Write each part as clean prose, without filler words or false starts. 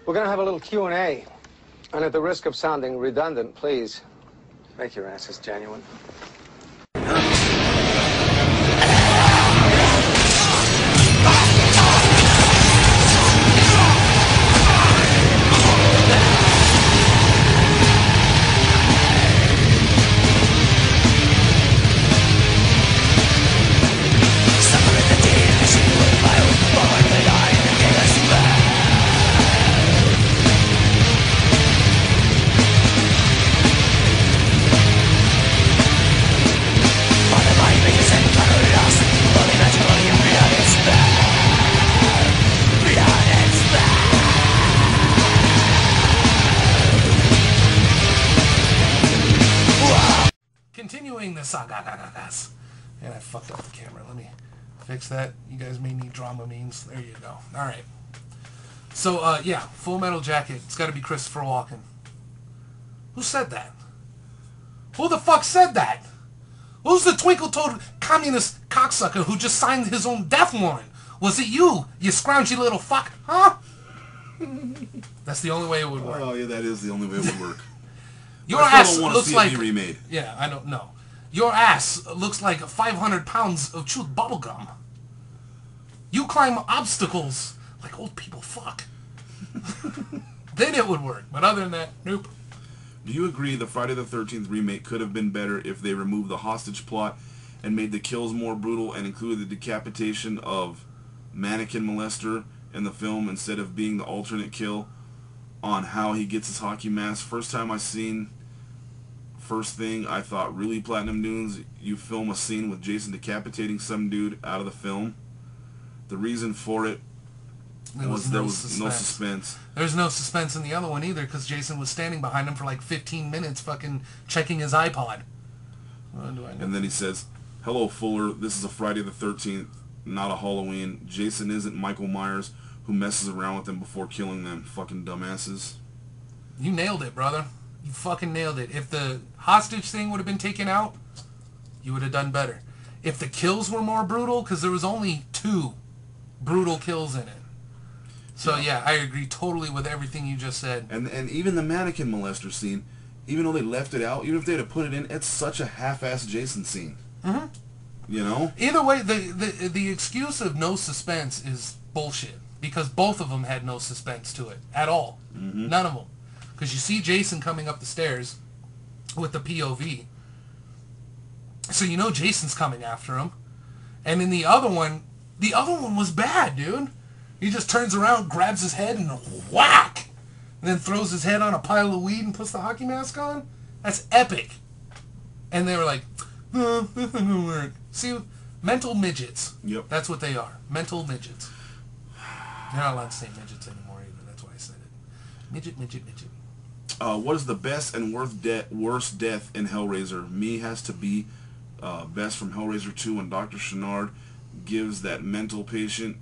We're going to have a little Q&A. And at the risk of sounding redundant, please make your answers genuine. Continuing the sagas. And I fucked up the camera. Let me fix that. You guys may need drama memes. There you go. Alright. So, yeah. Full Metal Jacket. It's got to be Christopher Walken. Who said that? Who the fuck said that? Who's the twinkle-toed communist cocksucker who just signed his own death warrant? Was it you, you scroungy little fuck? Huh? That's the only way it would work. Oh, yeah, that is the only way it would work. Your ass looks like... remade. Yeah, I don't know. Your ass looks like 500 pounds of chewed bubblegum. You climb obstacles like old people fuck. Then it would work. But other than that, nope. Do you agree the Friday the 13th remake could have been better if they removed the hostage plot and made the kills more brutal and included the decapitation of mannequin molester in the film instead of being the alternate kill on how he gets his hockey mask? First thing I thought, really, Platinum Dunes, you film a scene with Jason decapitating some dude out of the film. The reason for it was there was no suspense. There's no suspense in the other one either because Jason was standing behind him for like 15 minutes fucking checking his iPod. What do I know? And then he says, "Hello, Fuller, this is a Friday the 13th, not a Halloween. Jason isn't Michael Myers who messes around with them before killing them. Fucking dumbasses." You nailed it, brother. You fucking nailed it. If the hostage thing would have been taken out, you would have done better. If the kills were more brutal, because there was only 2 brutal kills in it. So yeah, I agree totally with everything you just said. And even the mannequin molester scene, even though they left it out, even if they had put it in, it's such a half-assed Jason scene. Mm-hmm. You know? Either way, the excuse of no suspense is bullshit. Because both of them had no suspense to it. At all. Mm-hmm. None of them. Because you see Jason coming up the stairs with the POV. So you know Jason's coming after him. And in the other one was bad, dude. He just turns around, grabs his head, and whack! And then throws his head on a pile of weed and puts the hockey mask on? That's epic. And they were like, no, this isn't going to work. See, mental midgets. Yep. That's what they are. Mental midgets. You're not allowed to say midgets anymore either. That's why I said it. Midget, midget, midget. What is the best and worst death in Hellraiser? Me has to be best from Hellraiser 2 when Dr. Chenard gives that mental patient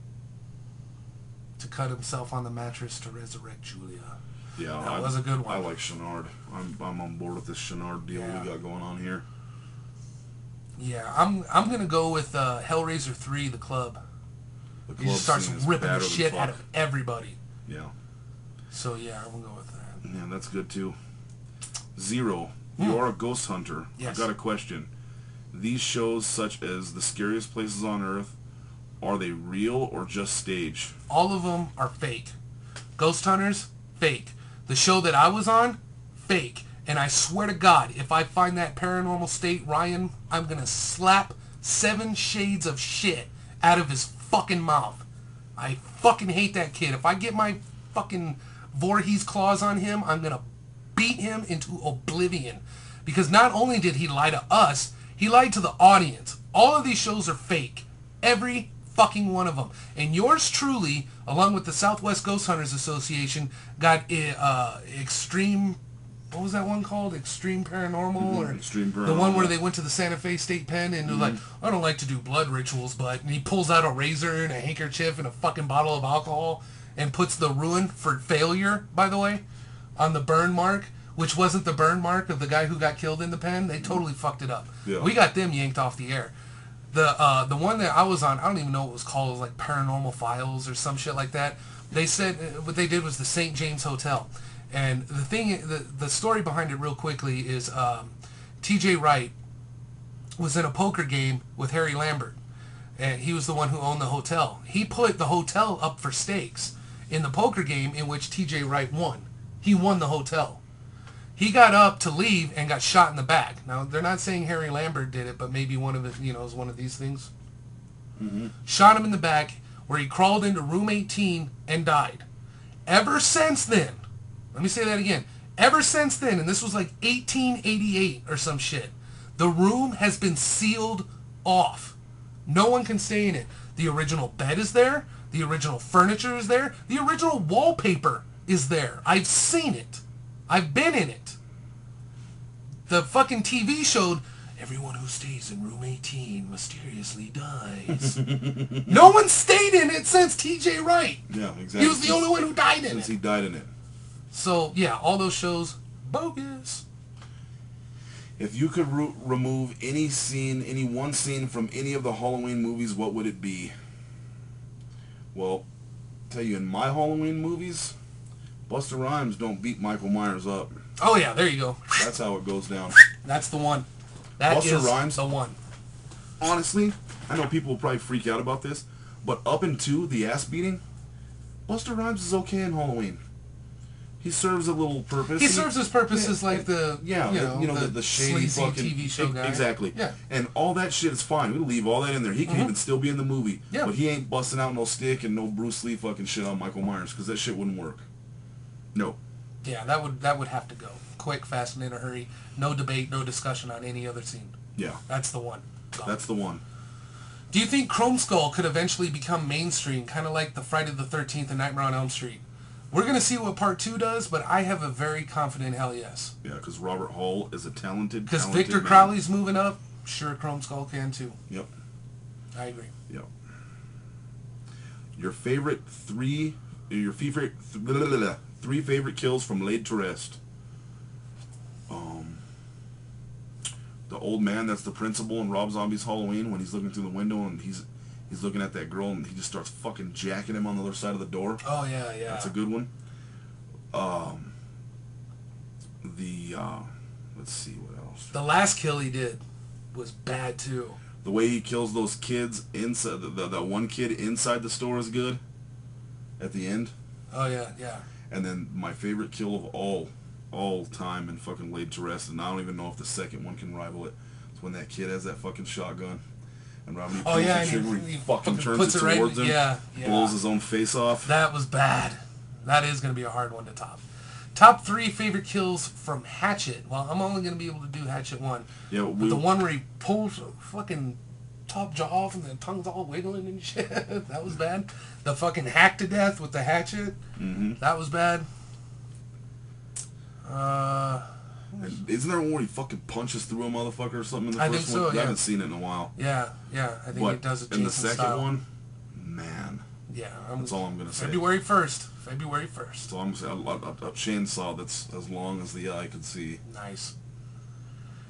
to cut himself on the mattress to resurrect Julia. Yeah, that was a good one. I like Chenard. I'm on board with this Chenard deal we got going on here. Yeah, I'm gonna go with Hellraiser 3, The Club. He just starts ripping the shit out of everybody. Yeah. So yeah, I'm gonna go with that. Yeah, that's good too. Zero, you are a ghost hunter. Yes. I've got a question. These shows, such as The Scariest Places on Earth, are they real or just stage? All of them are fake. Ghost Hunters, fake. The show that I was on, fake. And I swear to God, if I find that Paranormal State Ryan, I'm gonna slap 7 shades of shit out of his fucking mouth. I fucking hate that kid. If I get my fucking Voorhees claws on him, I'm gonna beat him into oblivion. Because not only did he lie to us, he lied to the audience. All of these shows are fake. Every fucking one of them. And yours truly, along with the Southwest Ghost Hunters Association, got Extreme... What was that one called? Extreme Paranormal? Or Extreme Paranormal. The one where they went to the Santa Fe State Pen and they're like, I don't like to do blood rituals, but... And he pulls out a razor and a handkerchief and a fucking bottle of alcohol and puts the ruin for failure, by the way, on the burn mark, which wasn't the burn mark of the guy who got killed in the pen. They totally fucked it up. Yeah. We got them yanked off the air. The one that I was on, I don't even know what it was called. It was like Paranormal Files or some shit like that. They said what they did was the St. James Hotel. And the thing, the story behind it real quickly is T.J. Wright was in a poker game with Harry Lambert. And he was the one who owned the hotel. He put the hotel up for stakes in the poker game in which T.J. Wright won. He won the hotel. He got up to leave and got shot in the back. Now, they're not saying Harry Lambert did it, but maybe one of it, you know, is one of these things. Mm-hmm. Shot him in the back, where he crawled into room 18 and died. Ever since then, let me say that again. Ever since then, and this was like 1888 or some shit, the room has been sealed off. No one can stay in it. The original bed is there. The original furniture is there. The original wallpaper is there. I've seen it. I've been in it. The fucking TV showed everyone who stays in room 18 mysteriously dies. No one stayed in it since T.J. Wright. Yeah, exactly. He was the only one who died in it. Since he died in it. So, yeah, all those shows, bogus. If you could remove any scene, any one scene from any of the Halloween movies, what would it be? Well, I'll tell you, in my Halloween movies, Busta Rhymes don't beat Michael Myers up. Oh, yeah, there you go. That's how it goes down. That's the one. That Busta is Rhymes? the one. Honestly, I know people will probably freak out about this, but up into the ass beating, Busta Rhymes is okay in Halloween. He serves a little purpose. He serves his purpose as like the, the shady sleazy fucking TV show guy. Exactly. Yeah. And all that shit is fine. We leave all that in there. He can even still be in the movie. Yeah. But he ain't busting out no stick and no Bruce Lee fucking shit on Michael Myers because that shit wouldn't work. No. Yeah, that would have to go. Quick, fast, and in a hurry. No debate, no discussion on any other scene. Yeah. That's the one. Gone. That's the one. Do you think Chrome Skull could eventually become mainstream, kind of like the Friday the 13th and Nightmare on Elm Street? We're going to see what Part 2 does, but I have a very confident hell yes. Yeah, because Robert Hall is a talented Because Victor man. Crowley's moving up, sure Chrome Skull can too. Yep. I agree. Yep. Your favorite three favorite kills from Laid to Rest. The old man that's the principal in Rob Zombie's Halloween when he's looking through the window and he's looking at that girl and he just starts fucking jacking him on the other side of the door. Oh, yeah, yeah. That's a good one. Let's see what else. The last kill he did was bad too. The way he kills those kids inside, that one kid inside the store is good. At the end. Oh, yeah, yeah. And then my favorite kill of all time in fucking Laid to Rest, and I don't even know if the second one can rival it. It's when that kid has that fucking shotgun. And Robin pulls the trigger, he fucking turns it towards him, blows his own face off. That was bad. That is going to be a hard one to top. Top 3 favorite kills from Hatchet. Well, I'm only going to be able to do Hatchet 1. Yeah, but the one where he pulls the fucking top jaw off and the tongue's all wiggling and shit. That was bad. The fucking hack to death with the hatchet. Mm-hmm. That was bad. Isn't there one where he fucking punches through a motherfucker or something in the I first think so, one? yeah. I haven't seen it in a while. Yeah, I think it does it. In the second one, man. Yeah, that's all I'm gonna say. February 1st. February 1st. That's all I'm gonna say. A chainsaw that's as long as the eye could see. Nice.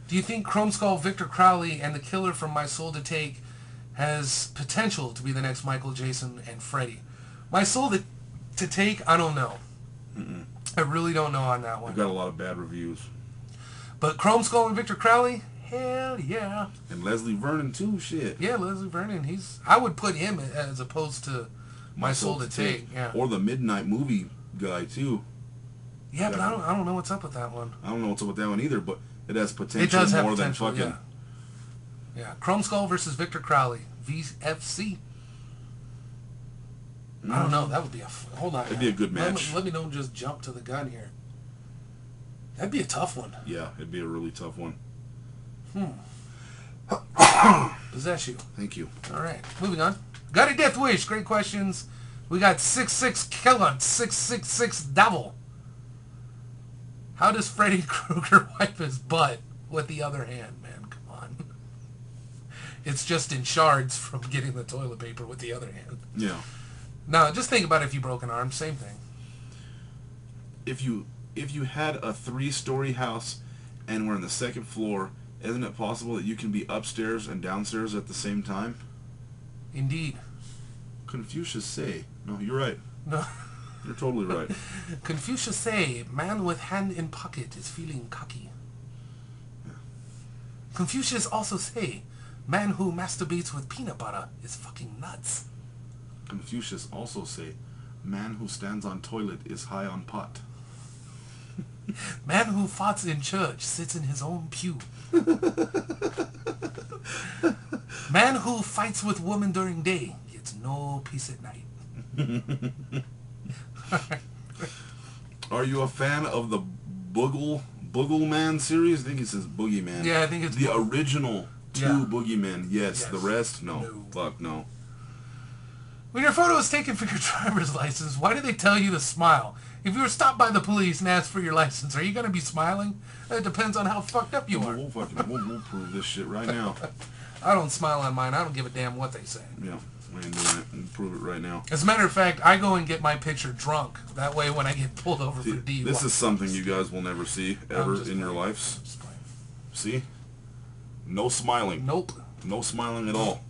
Do you think Chrome Skull, Victor Crowley, and the killer from My Soul to Take has potential to be the next Michael, Jason, and Freddy? My Soul to Take, I don't know. I really don't know on that one. We've got a lot of bad reviews. But Chrome Skull and Victor Crowley, hell yeah. And Leslie Vernon too, shit. Yeah, Leslie Vernon, I would put him as opposed to My Soul to Take. Yeah. Or the Midnight Movie guy too. Yeah, but I don't know what's up with that one. I don't know what's up with that one either, but it has potential it does have more potential, than fucking. Yeah. Chrome Skull versus Victor Crowley, VFC. I don't know. That would be hold on. It'd be a good match. Let me don't just jump to the gun here. That'd be a tough one. Yeah, it'd be a really tough one. Possess you. Thank you. All right, moving on. Got a death wish. Great questions. We got 6'6" killer, 666 devil. How does Freddy Krueger wipe his butt with the other hand, man? Come on. It's just in shards from getting the toilet paper with the other hand. Yeah. Now, just think about if you broke an arm. Same thing. If you had a 3-story house and we're on the second floor, isn't it possible that you can be upstairs and downstairs at the same time? Indeed. Confucius say. No, you're right. No. You're totally right. Confucius say, man with hand in pocket is feeling cocky. Confucius also say, man who masturbates with peanut butter is fucking nuts. Confucius also say, man who stands on toilet is high on pot. Man who farts in church sits in his own pew. Man who fights with woman during day gets no peace at night. Are you a fan of the Boogleman series? I think it says Boogeyman. Yeah, I think it's the original two Yeah. Boogeymen. Yes. Yes. The rest, no. No. Fuck no. When your photo is taken for your driver's license, why do they tell you to smile? If you were stopped by the police and asked for your license, are you going to be smiling? It depends on how fucked up you are. We'll prove this shit right now. I don't smile on mine. I don't give a damn what they say. Yeah, we ain't doing it. We'll prove it right now. As a matter of fact, I go and get my picture drunk. That way when I get pulled over for DUI. This is something you guys will never see ever just in your playing. lives. Just playing. See? No smiling. Nope. No smiling at all.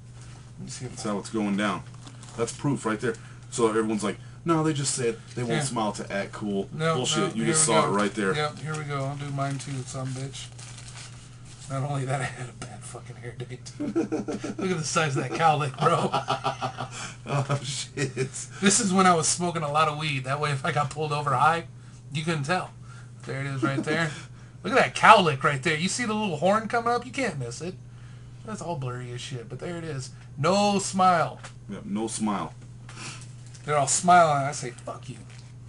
Let me see if That's how it's going down. That's proof right there. So everyone's like, no, they just said they won't Yeah. smile to act cool. No, Bullshit. no, You here just we saw go. it right there. Yep, here we go. I'll do mine too, some bitch. Not only that, I had a bad fucking hair date. Look at the size of that cowlick, bro. Oh, shit. This is when I was smoking a lot of weed. That way if I got pulled over high, you couldn't tell. There it is right there. Look at that cowlick right there. You see the little horn coming up? You can't miss it. That's all blurry as shit, but there it is. No smile. Yep, no smile. They're all smiling. I say, fuck you.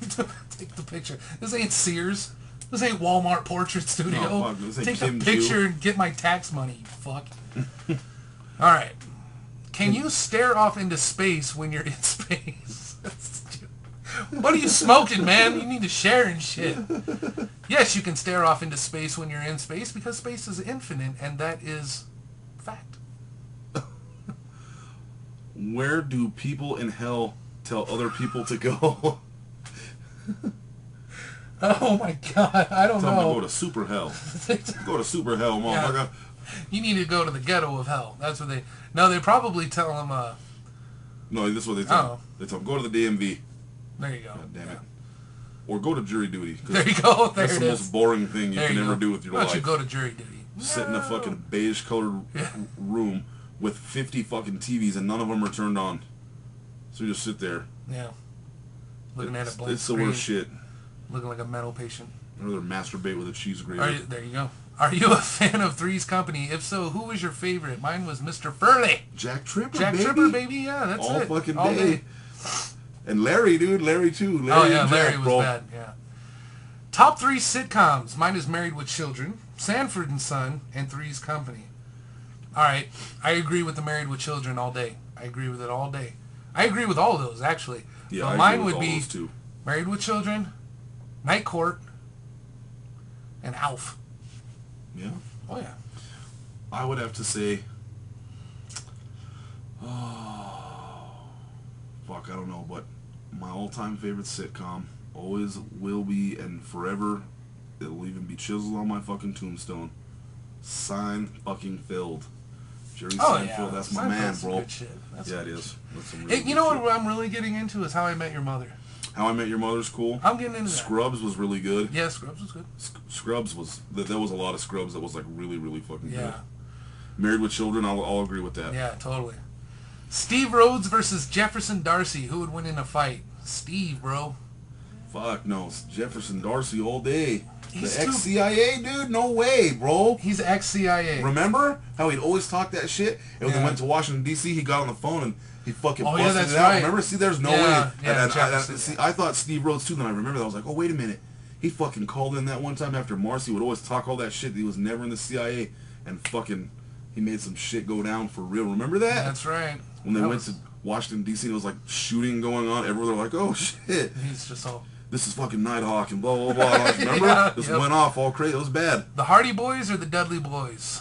Take the picture. This ain't Sears. This ain't Walmart Portrait Studio. No, fuck, this ain't Take Kim the picture Jew. and get my tax money, you fuck. All right. Can you stare off into space when you're in space? What are you smoking, man? You need to share and shit. Yes, you can stare off into space when you're in space because space is infinite, and that is fact. Where do people in hell tell other people to go? Oh my god, I don't Tell them to go know. to super hell. Go to super hell, motherfucker. You need to go to the ghetto of hell. That's what they... No, they probably tell them, No, this is what they tell Oh. them. They tell them, go to the DMV. there you go. God damn it. Or go to jury duty. 'cause There you go. There That's it the is. most boring thing you There can you ever go. do with your Why don't life. you go to jury duty? Sit in a No. fucking beige colored Yeah. room with 50 fucking TVs and none of them are turned on. So you just sit there. Yeah. Looking at a blank It's the screen. worst shit. Looking like a mental patient. I'd rather masturbate with a cheese grater. There you go. Are you a fan of Three's Company? If so, who was your favorite? Mine was Mr. Furley. Jack Tripper, Jack baby. Tripper, baby. Yeah, that's All it. fucking All day. And Larry, dude. Larry, too. Oh, Larry yeah, and Larry Jack, was bro. bad. Yeah. Top 3 sitcoms. Mine is Married with Children, Sanford and Son, and Three's Company. All right. I agree with the Married with Children all day. I agree with it all day. I agree with all of those, actually. Yeah, But I mine agree with would all be those two. Married with Children, Night Court, and Alf. Yeah. Oh, yeah. I would have to say... fuck, I don't know, but my all-time favorite sitcom always will be, and forever, it'll even be chiseled on my fucking tombstone. Fucking-Filled. Jerry Oh, Seinfeld, yeah. that's my Seinfeld's man, some bro. good shit. That's Yeah, it good is. That's some shit. really You good know shit. what I'm really getting into is How I Met Your Mother. How I Met Your Mother's cool. I'm getting into that. Scrubs was really good. Yeah, Scrubs was good. Scrubs was... There was a lot of Scrubs that was, like, really, really fucking good. Yeah. Married with Children, I'll agree with that. Yeah, totally. Steve Rhodes versus Jefferson Darcy. Who would win in a fight? Steve, bro. Fuck, no. It's Jefferson Darcy all day. He's The too- ex-CIA, dude? No way, bro. He's ex-CIA. Remember how he'd always talk that shit? And when Yeah. they went to Washington, D.C., he got on the phone and he fucking Oh, busted yeah, that's it out. right. Remember? See, there's no Yeah, way. yeah, And Jefferson, see, yeah. I thought Steve Rhodes, too. Then I remember that. I was like, oh, wait a minute. He fucking called in that one time after Marcy would always talk all that shit. He was never in the CIA. And fucking, he made some shit go down for real. Remember that? That's right. When they That went was- to Washington, D.C., and it was like shooting going on. Everyone were like, oh, shit. He's just all... This is fucking Nighthawk and blah, blah, blah. Like, remember? Yeah, This yep. went off all crazy. It was bad. The Hardy Boys or the Dudley Boys?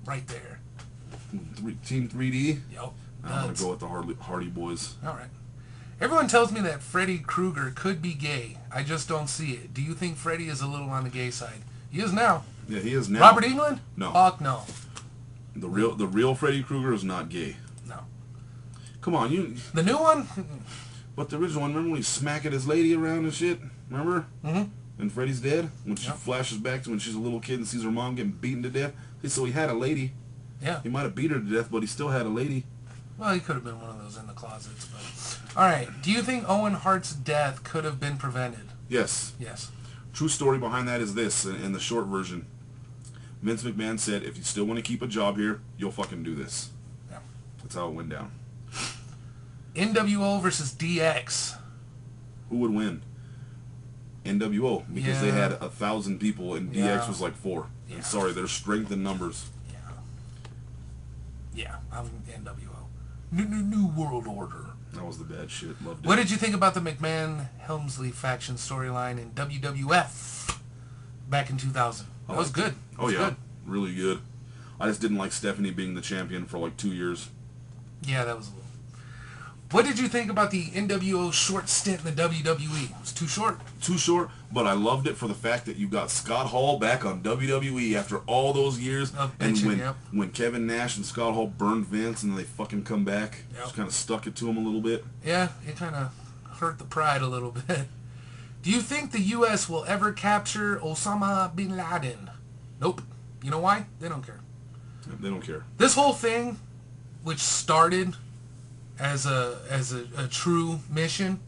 Right there. Team 3D. Yep. I'm going Duds. to go with the Hardy Boys. All right. Everyone tells me that Freddy Krueger could be gay. I just don't see it. Do you think Freddy is a little on the gay side? He is now. Yeah, he is now. Robert Englund? No. Fuck no. The real Freddy Krueger is not gay. No. Come on, you. The new one? But the original one, remember when he's smacking his lady around and shit? Remember? Mm-hmm. And Freddy's dead? When she Yep. flashes back to when she's a little kid and sees her mom getting beaten to death. So he had a lady. Yeah. He might have beat her to death, but he still had a lady. Well, he could have been one of those in the closets. But all right. Do you think Owen Hart's death could have been prevented? Yes. Yes. True story behind that is this, in the short version. Vince McMahon said, if you still want to keep a job here, you'll fucking do this. Yeah. That's how it went down. NWO versus DX. Who would win? NWO, because they Yeah. had 1,000 people and DX Yeah. was like 4. Yeah. I'm sorry, there's strength in numbers. Yeah. Yeah, I'm NWO. New World Order. That was the bad shit. Loved it. What did you think about the McMahon-Helmsley faction storyline in WWF back in 2000? That was good. That Oh was yeah, good. really good. I just didn't like Stephanie being the champion for like 2 years. Yeah, that was a little. What did you think about the NWO short stint in the WWE? It was too short. Too short, but I loved it for the fact that you got Scott Hall back on WWE after all those years. Of And bitching, when yep. when Kevin Nash and Scott Hall burned Vince and they fucking come back, Yep. just kind of stuck it to him a little bit. Yeah, it kind of hurt the pride a little bit. Do you think the U.S. will ever capture Osama bin Laden? Nope. You know why? They don't care. They don't care. This whole thing, which started as a true mission,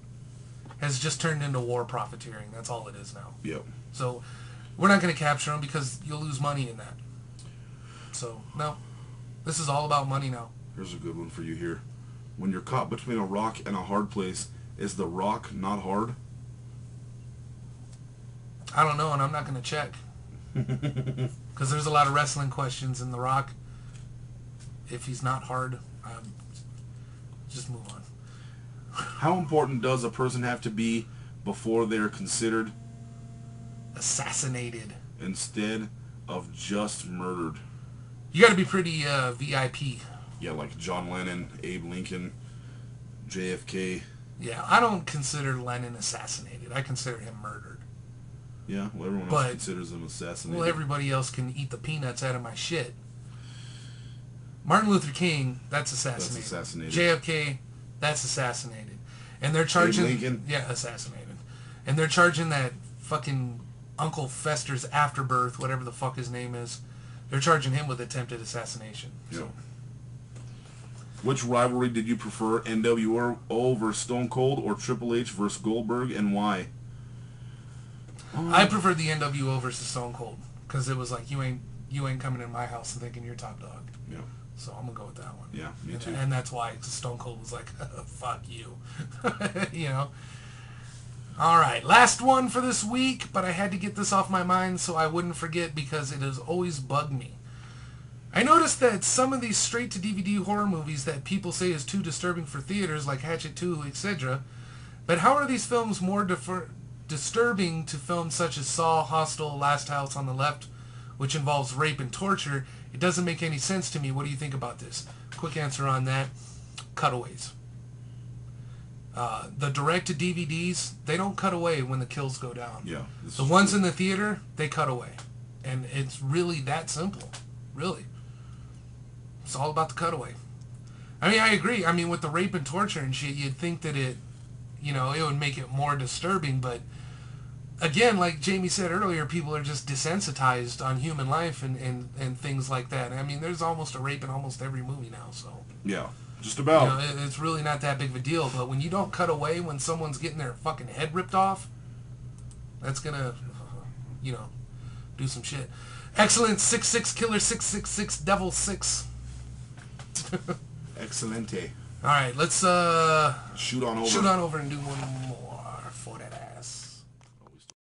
has just turned into war profiteering. That's all it is now. Yep. So we're not going to capture them because you'll lose money in that. So, no. This is all about money now. Here's a good one for you here. When you're caught between a rock and a hard place, is the rock not hard? I don't know, and I'm not going to check. Because there's a lot of wrestling questions in The Rock. If he's not hard, just move on. How important does a person have to be before they're considered Assassinated. instead of just murdered? You got to be pretty VIP. Yeah, like John Lennon, Abe Lincoln, JFK. Yeah, I don't consider Lennon assassinated. I consider him murdered. Yeah, well, everyone else But- considers them assassinated. Well, everybody else can eat the peanuts out of my shit. Martin Luther King, that's assassinated. That's assassinated. JFK, that's assassinated. And they're charging... Lincoln? Yeah, assassinated. And they're charging that fucking Uncle Fester's afterbirth, whatever the fuck his name is, they're charging him with attempted assassination. Yeah. So, Which rivalry did you prefer, NWO versus Stone Cold or Triple H versus Goldberg, and why? I prefer the NWO versus Stone Cold, because it was like, you ain't coming in my house and thinking you're top dog. Yeah, So I'm going to go with that one. yeah, me too. And that's why, because Stone Cold was like, fuck you. You know? All right, last one for this week, but I had to get this off my mind so I wouldn't forget because it has always bugged me. I noticed that some of these straight-to-DVD horror movies that people say is too disturbing for theaters, like Hatchet 2, etc., but how are these films more disturbing to films such as Saw, Hostel, Last House on the Left, which involves rape and torture? It doesn't make any sense to me. What do you think about this? Quick answer on that. Cutaways. The direct-to-DVDs, they don't cut away when the kills go down. Yeah. The ones in the theater, they cut away. And it's really that simple. Really. It's all about the cutaway. I mean, I agree. I mean, with the rape and torture and shit, you'd think that it would make it more disturbing, but again, like Jamie said earlier, people are just desensitized on human life and things like that. I mean, there's almost a rape in almost every movie now, so... Yeah, just about. It's really not that big of a deal, but when you don't cut away when someone's getting their fucking head ripped off, that's gonna, do some shit. Excellent. 6'6 Killer 666 Devil 6. Excelente. All right, let's Shoot on over. shoot on over and do one more.